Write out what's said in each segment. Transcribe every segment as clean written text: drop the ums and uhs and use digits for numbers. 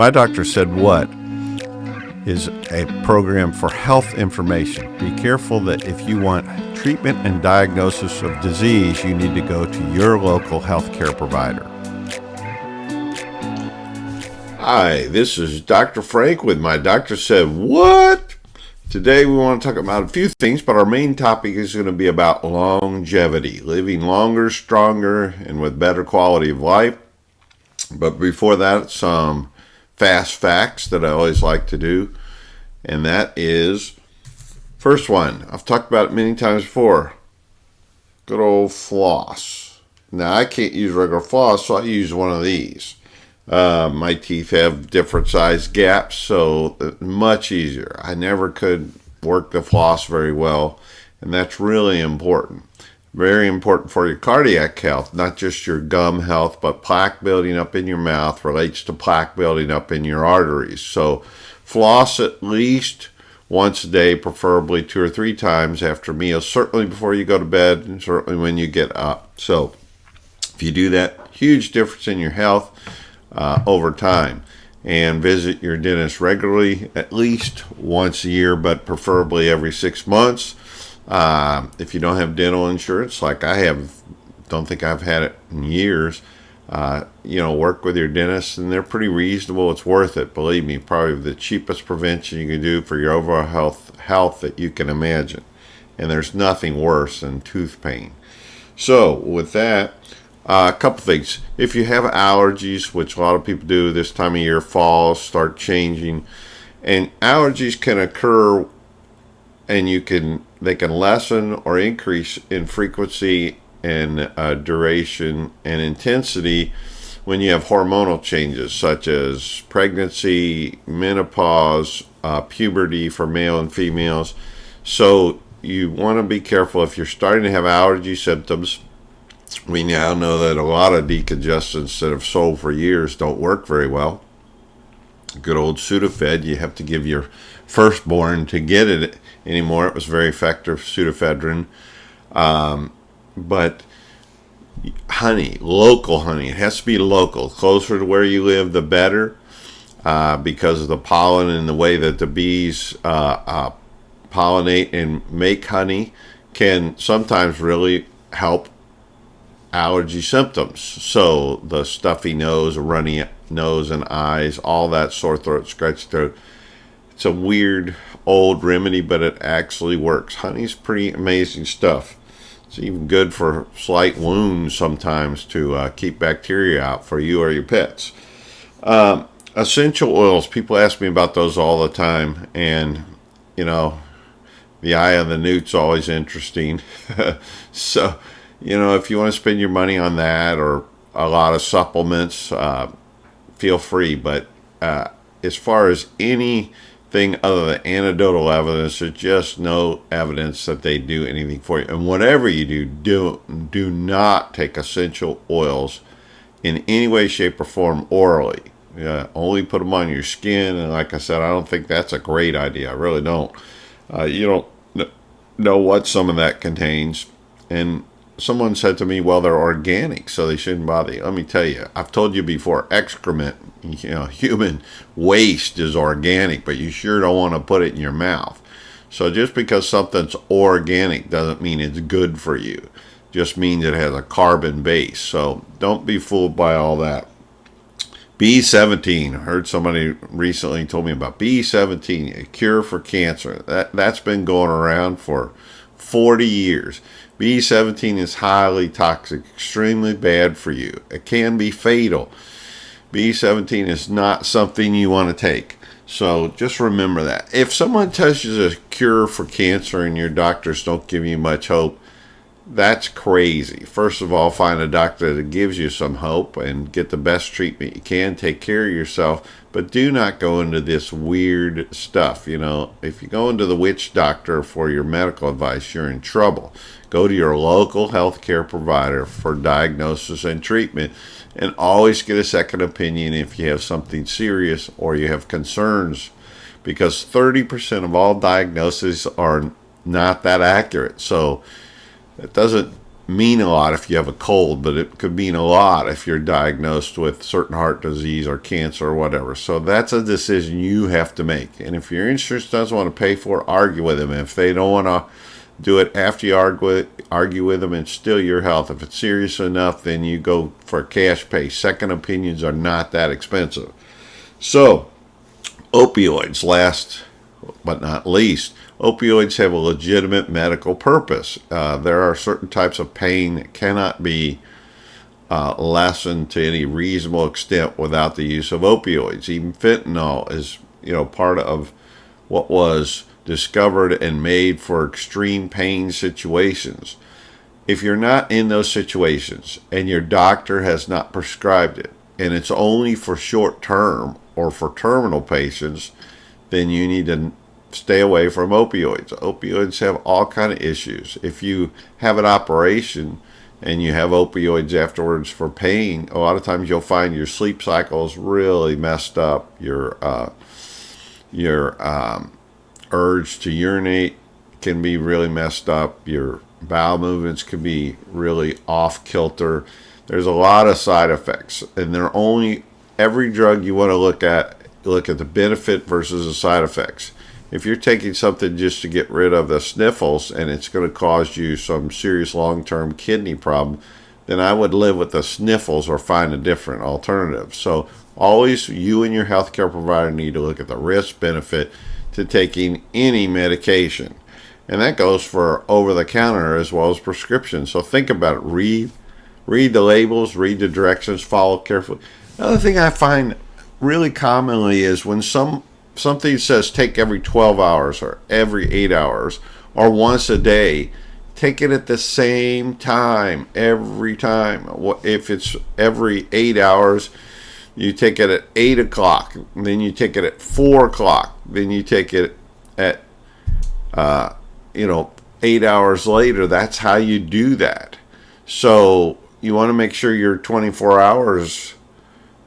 My Doctor Said What is a program for health information. Be careful that if you want treatment and diagnosis of disease, you need to go to your local healthcare provider. Hi, this is Dr. Frank with My Doctor Said What? Today we want to talk about a few things, but our main topic is going to be about longevity, living longer, stronger, and with better quality of life. But before that, some fast facts that I always like to do, and that is, first one, I've talked about it many times before, good old floss. Now, I can't use regular floss, so I use one of these. My teeth have different size gaps, so much easier. I never could work the floss very well, and that's really important. Very important for your cardiac health, not just your gum health, but plaque building up in your mouth relates to plaque building up in your arteries. So floss at least once a day, preferably 2 or 3 times after meals, certainly before you go to bed and certainly when you get up. So if you do that, huge difference in your health over time. And visit your dentist regularly, at least once a year, but preferably every 6 months. If you don't have dental insurance, like I have, don't think I've had it in years, work with your dentist, and they're pretty reasonable. It's worth it, believe me. Probably the cheapest prevention you can do for your overall health that you can imagine. And there's nothing worse than tooth pain. So with that, a couple things. If you have allergies, which a lot of people do this time of year, fall start changing, and allergies can occur, and they can lessen or increase in frequency and duration and intensity when you have hormonal changes such as pregnancy, menopause, puberty for male and females. So you want to be careful if you're starting to have allergy symptoms. We now know that a lot of decongestants that have sold for years don't work very well. Good old Sudafed, you have to give your firstborn to get it anymore. It was very effective, pseudoephedrine. But honey, local honey, it has to be local. Closer to where you live, the better, because of the pollen and the way that the bees pollinate and make honey can sometimes really help allergy symptoms. So the stuffy nose, runny nose and eyes, all that sore throat, scratchy throat. It's a weird old remedy, but it actually works. Honey's pretty amazing stuff. It's even good for slight wounds sometimes to keep bacteria out for you or your pets. Essential oils, people ask me about those all the time, and the eye of the newt's always interesting. So if you want to spend your money on that or a lot of supplements, feel free. But as far as anything other than anecdotal evidence, there's just no evidence that they do anything for you. And whatever you do not take essential oils in any way, shape, or form orally. Only put them on your skin. And like I said, I don't think that's a great idea. I really don't. You don't know what some of that contains. And someone said to me, well, they're organic, so they shouldn't bother you. Let me tell you, I've told you before, excrement, human waste is organic, but you sure don't want to put it in your mouth. So just because something's organic doesn't mean it's good for you. Just means it has a carbon base. So don't be fooled by all that. B17, I heard somebody recently told me about B17, a cure for cancer. That's been going around for 40 years. B17 is highly toxic, extremely bad for you. It can be fatal. B17 is not something you want to take. So just remember that. If someone tells you there's a cure for cancer and your doctors don't give you much hope, that's crazy. First of all, find a doctor that gives you some hope and get the best treatment you can. Take care of yourself, but do not go into this weird stuff. If you go into the witch doctor for your medical advice, you're in trouble. Go to your local healthcare provider for diagnosis and treatment, and always get a second opinion if you have something serious or you have concerns, because 30% of all diagnoses are not that accurate. So it doesn't mean a lot if you have a cold, but it could mean a lot if you're diagnosed with certain heart disease or cancer or whatever. So that's a decision you have to make. And if your insurance doesn't want to pay for it, argue with them. If they don't want to do it after you argue with them, and still your health. If it's serious enough, then you go for cash pay. Second opinions are not that expensive. So, opioids, last but not least. Opioids have a legitimate medical purpose. There are certain types of pain that cannot be lessened to any reasonable extent without the use of opioids. Even fentanyl is, part of what was discovered and made for extreme pain situations. If you're not in those situations and your doctor has not prescribed it, and it's only for short term or for terminal patients, then you need to stay away from opioids. Opioids have all kind of issues. If you have an operation and you have opioids afterwards for pain, a lot of times you'll find your sleep cycle is really messed up. Your urge to urinate can be really messed up. Your bowel movements can be really off kilter. There's a lot of side effects, and every drug you want to look at the benefit versus the side effects. If you're taking something just to get rid of the sniffles and it's going to cause you some serious long-term kidney problem, then I would live with the sniffles or find a different alternative. So always, you and your healthcare provider need to look at the risk-benefit to taking any medication. And that goes for over-the-counter as well as prescription. So think about it. Read the labels, read the directions, follow carefully. Another thing I find really commonly is when something says take every 12 hours or every 8 hours or once a day, take it at the same time every time. If it's every 8 hours, you take it at 8 o'clock, then you take it at 4 o'clock, then you take it at 8 hours later. That's how you do that. So you want to make sure your 24 hours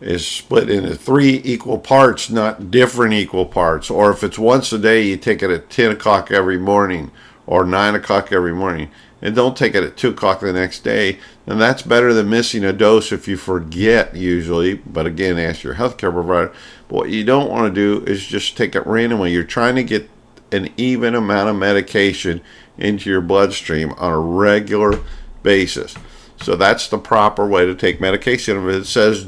is split into 3 equal parts, not different equal parts. Or if it's once a day, you take it at 10 o'clock every morning or 9 o'clock every morning. And don't take it at 2 o'clock the next day. And that's better than missing a dose if you forget usually. But again, ask your healthcare provider. But what you don't want to do is just take it randomly. You're trying to get an even amount of medication into your bloodstream on a regular basis. So that's the proper way to take medication. If it says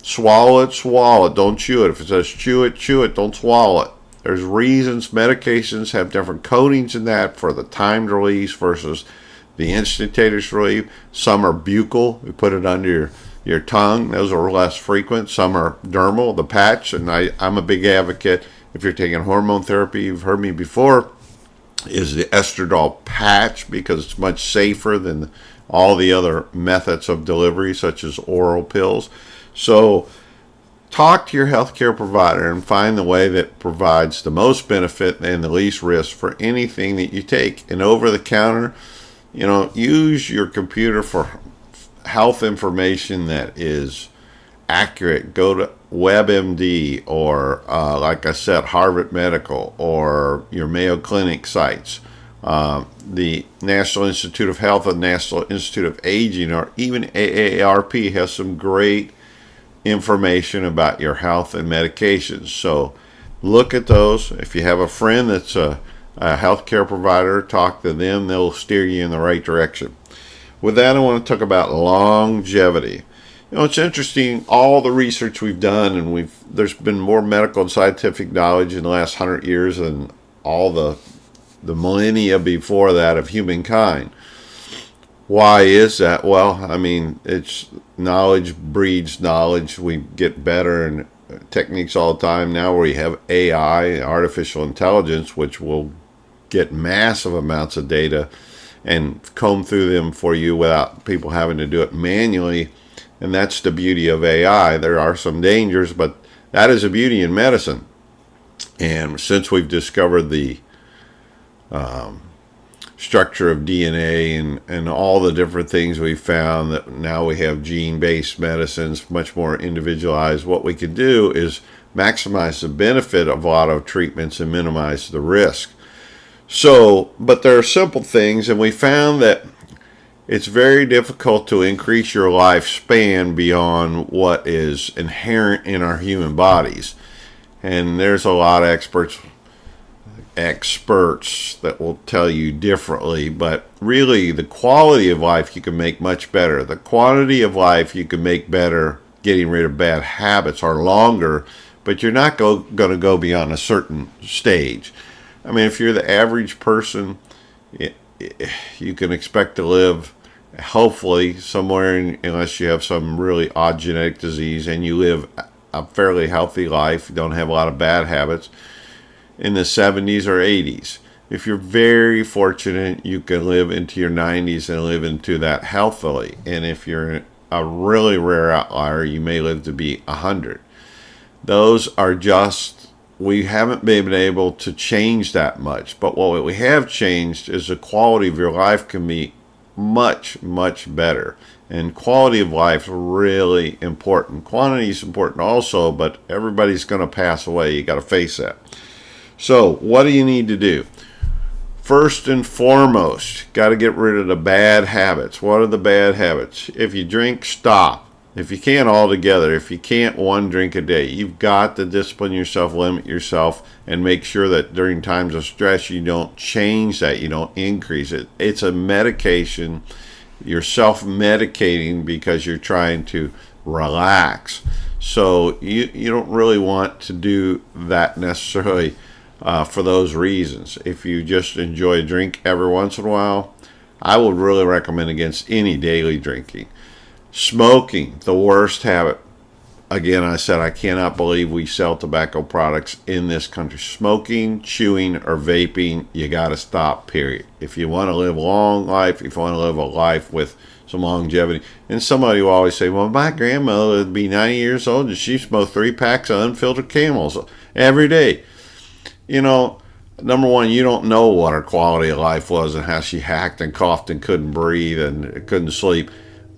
swallow it, don't chew it. If it says chew it, don't swallow it. There's reasons medications have different coatings in that for the timed release versus the instantaneous relief. Some are buccal, we put it under your tongue. Those are less frequent. Some are dermal, the patch, and I'm a big advocate. If you're taking hormone therapy, you've heard me before, is the estradiol patch because it's much safer than all the other methods of delivery, such as oral pills. So talk to your healthcare provider and find the way that provides the most benefit and the least risk for anything that you take. And over the counter, use your computer for health information that is accurate. Go to WebMD or, like I said, Harvard Medical or your Mayo Clinic sites. The National Institute of Health and National Institute of Aging, or even AARP, has some great information about your health and medications. So look at those. If you have a friend that's a healthcare provider, talk to them. They'll steer you in the right direction. With that, I want to talk about longevity. It's interesting, all the research we've done, and there's been more medical and scientific knowledge in the last 100 years than all the millennia before that of humankind. Why is that? Well, it's knowledge breeds knowledge. We get better in techniques all the time now, where we have AI, artificial intelligence, which will get massive amounts of data and comb through them for you without people having to do it manually. And that's the beauty of AI. There are some dangers, but that is a beauty in medicine. And since we've discovered the structure of DNA and all the different things we found, that now we have gene-based medicines, much more individualized, what we can do is maximize the benefit of a lot of treatments and minimize the risk. So, but there are simple things, and we found that It's very difficult to increase your lifespan beyond what is inherent in our human bodies. And there's a lot of experts that will tell you differently, but really the quality of life you can make much better. The quantity of life you can make better getting rid of bad habits are longer, but you're not going to go beyond a certain stage. I mean, if you're the average person, you can expect to live hopefully somewhere unless you have some really odd genetic disease and you live a fairly healthy life, you don't have a lot of bad habits, in the 70s or 80s. If you're very fortunate, you can live into your 90s and live into that healthily. And if you're a really rare outlier, you may live to be 100. Those are just, we haven't been able to change that much. But what we have changed is the quality of your life can be much, much better. And quality of life is really important. Quantity is important also, but everybody's going to pass away. You got to face that. So, what do you need to do? First and foremost, got to get rid of the bad habits. What are the bad habits? If you drink, stop. If you can't altogether, if you can't one drink a day, you've got to discipline yourself, limit yourself, and make sure that during times of stress you don't change that, you don't increase it. It's a medication. You're self-medicating because you're trying to relax. So you don't really want to do that necessarily for those reasons. If you just enjoy a drink every once in a while, I would really recommend against any daily drinking. Smoking, the worst habit. Again, I said I cannot believe we sell tobacco products in this country. Smoking, chewing, or vaping, you got to stop, period. If you want to live a long life, if you want to live a life with some longevity. And somebody will always say, well, my grandmother would be 90 years old and she smoked 3 packs of unfiltered Camels every day. You know, number one, you don't know what her quality of life was and how she hacked and coughed and couldn't breathe and couldn't sleep.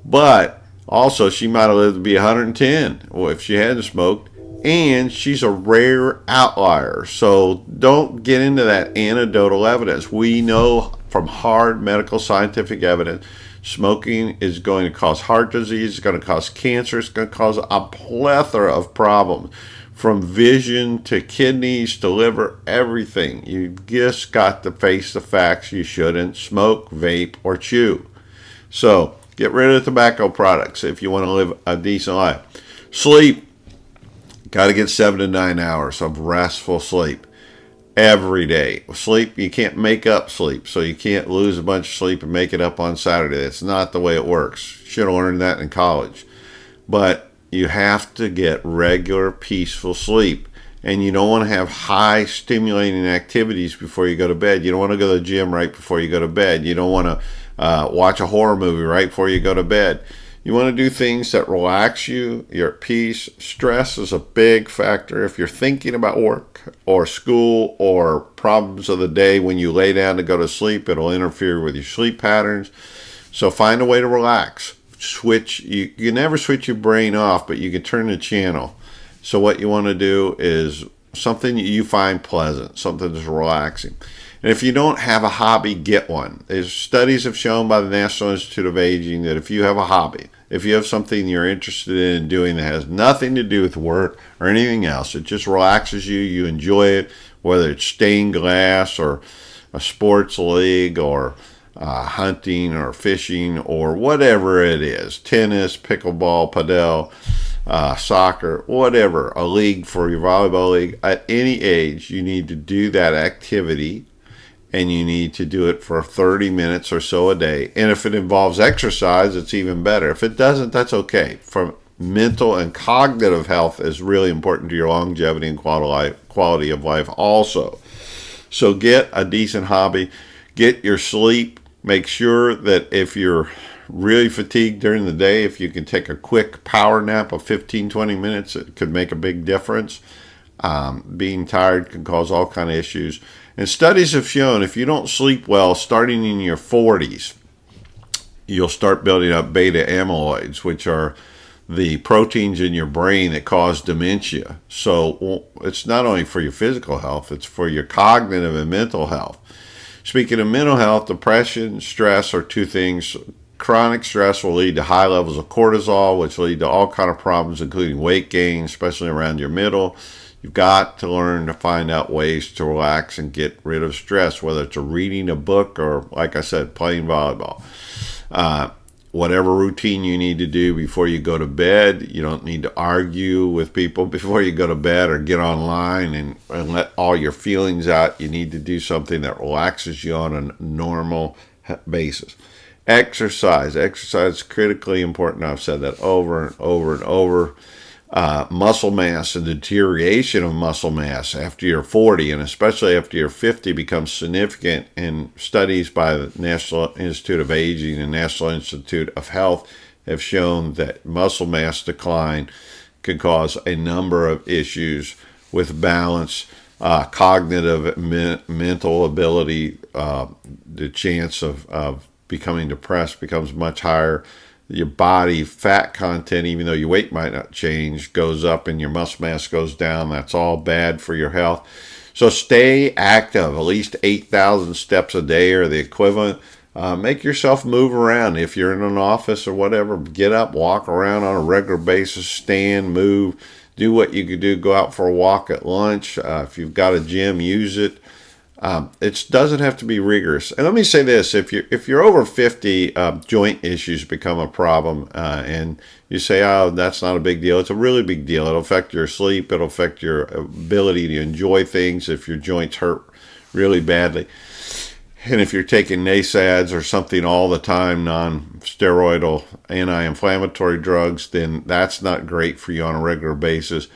But also, she might have lived to be 110 if she hadn't smoked. And she's a rare outlier. So don't get into that anecdotal evidence. We know from hard medical scientific evidence, smoking is going to cause heart disease, it's going to cause cancer, it's going to cause a plethora of problems. From vision to kidneys to liver, everything. You just got to face the facts. You shouldn't smoke, vape, or chew. So get rid of tobacco products if you want to live a decent life. Sleep. Got to get 7 to 9 hours of restful sleep every day. Sleep, you can't make up sleep, so you can't lose a bunch of sleep and make it up on Saturday. That's not the way it works. Should have learned that in college. But you have to get regular, peaceful sleep. And you don't want to have high stimulating activities before you go to bed. You don't want to go to the gym right before you go to bed. You don't want to watch a horror movie right before you go to bed. You want to do things that relax you. You're at peace. Stress is a big factor. If you're thinking about work or school or problems of the day when you lay down to go to sleep, it'll interfere with your sleep patterns. So find a way to relax. You can never switch your brain off, but you can turn the channel. So what you want to do is something you find pleasant, something that's relaxing. And if you don't have a hobby, get one. Studies have shown by the National Institute of Aging that if you have a hobby, if you have something you're interested in doing that has nothing to do with work or anything else, it just relaxes you, you enjoy it, whether it's stained glass or a sports league or hunting or fishing or whatever it is, tennis, pickleball, padel, soccer, whatever, a league for your volleyball league, at any age, you need to do that activity. And you need to do it for 30 minutes or so a day. And if it involves exercise, it's even better. If it doesn't, that's okay. For mental and cognitive health is really important to your longevity and quality of life also. So get a decent hobby. Get your sleep. Make sure that if you're really fatigued during the day, if you can take a quick power nap of 15, 20 minutes, it could make a big difference. Being tired can cause all kinds of issues. And studies have shown if you don't sleep well starting in your 40s, you'll start building up beta amyloids, which are the proteins in your brain that cause dementia. So it's not only for your physical health, it's for your cognitive and mental health. Speaking of mental health, depression, stress are two things chronic stress will lead to high levels of cortisol, which lead to all kind of problems, including weight gain, especially around your middle. You've got to learn to find out ways to relax and get rid of stress, whether it's reading a book or, like I said, playing volleyball. Whatever routine you need to do before you go to bed. You don't need to argue with people before you go to bed or get online and let all your feelings out. You need to do something that relaxes you on a normal basis. Exercise. Exercise is critically important. I've said that over and over and over. Muscle mass and deterioration of muscle mass after you're 40 and especially after you're 50 becomes significant, and studies by the National Institute of Aging and National Institute of Health have shown that muscle mass decline can cause a number of issues with balance, cognitive, mental ability. The chance of becoming depressed becomes much higher. Your body fat content, even though your weight might not change, goes up and your muscle mass goes down. That's all bad for your health. So stay active, at least 8,000 steps a day or the equivalent. Make yourself move around. If you're in an office or whatever, get up, walk around on a regular basis, stand, move, do what you could do. Go out for a walk at lunch. If you've got a gym, use it. It doesn't have to be rigorous. And let me say this: if you're over 50, joint issues become a problem, and you say, "Oh, that's not a big deal." It's a really big deal. It'll affect your sleep. It'll affect your ability to enjoy things if your joints hurt really badly. And if you're taking NSAIDs or something all the time, non-steroidal anti-inflammatory drugs, then that's not great for you on a regular basis.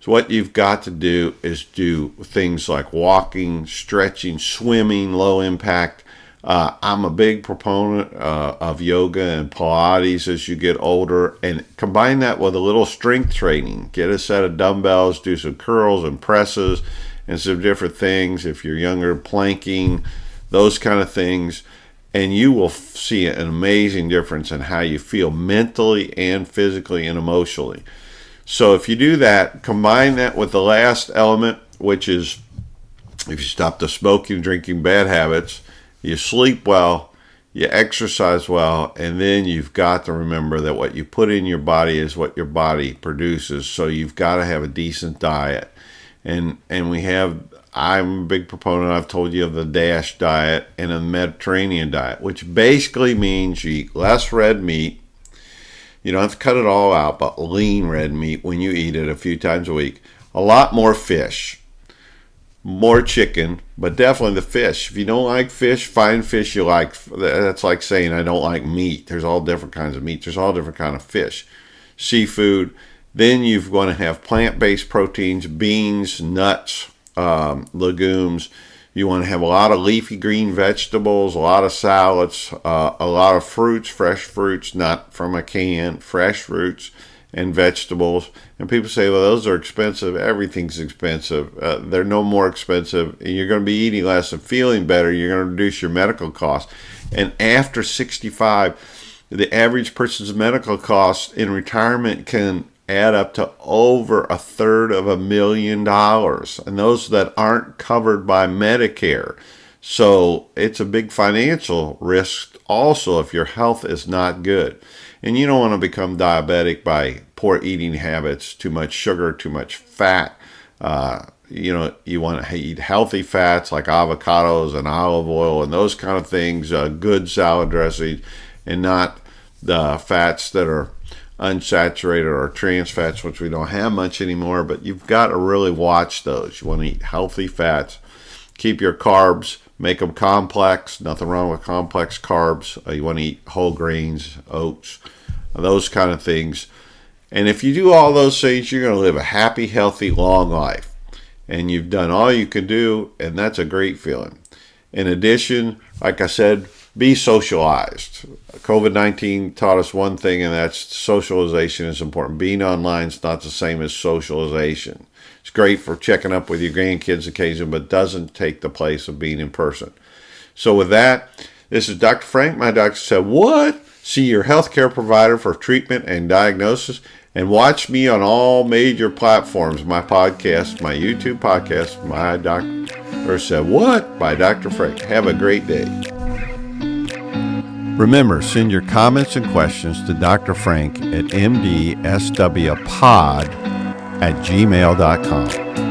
So what you've got to do is do things like walking, stretching, swimming, low impact. I'm a big proponent of yoga and Pilates as you get older, and combine that with a little strength training. Get a set of dumbbells, do some curls and presses and some different things. If you're younger, planking, those kind of things, and you will see an amazing difference in how you feel mentally and physically and emotionally. So if you do that, combine that with the last element, which is if you stop the smoking, drinking, bad habits, you sleep well, you exercise well, and then you've got to remember that what you put in your body is what your body produces. So you've got to have a decent diet. And I'm a big proponent, I've told you, of the DASH diet and a Mediterranean diet, which basically means you eat less red meat. You don't have to cut it all out, but lean red meat when you eat it a few times a week. A lot more fish, more chicken, but definitely the fish. If you don't like fish, find fish you like. That's like saying I don't like meat. There's all different kinds of meat. There's all different kinds of fish. Seafood. Then you're going to have plant-based proteins, beans, nuts, legumes. You want to have a lot of leafy green vegetables, a lot of salads, a lot of fruits, fresh fruits, not from a can, fresh fruits and vegetables. And people say, well, those are expensive. Everything's expensive. They're no more expensive. You're going to be eating less and feeling better. You're going to reduce your medical costs. And after 65, the average person's medical costs in retirement can add up to over $250,000, and those that aren't covered by Medicare. So it's a big financial risk also if your health is not good. And you don't want to become diabetic by poor eating habits, too much sugar, too much fat. You want to eat healthy fats like avocados and olive oil and those kind of things, good salad dressing, and not the fats that are unsaturated or trans fats, which we don't have much anymore, but you've got to really watch those. You want to eat healthy fats. Keep your carbs, make them complex. Nothing wrong with complex carbs. You want to eat whole grains, oats, those kind of things. And if you do all those things, you're going to live a happy, healthy, long life. And you've done all you can do, and that's a great feeling. In addition, like I said, be socialized. COVID-19 taught us one thing, and that's socialization is important. Being online is not the same as socialization. It's great for checking up with your grandkids occasionally, but doesn't take the place of being in person. So with that, this is Dr. Frank. My doctor said, what? See your healthcare provider for treatment and diagnosis, and watch me on all major platforms. My podcast, my YouTube podcast, My Doctor Said What? By Dr. Frank. Have a great day. Remember, send your comments and questions to Dr. Frank at mdswpod@gmail.com.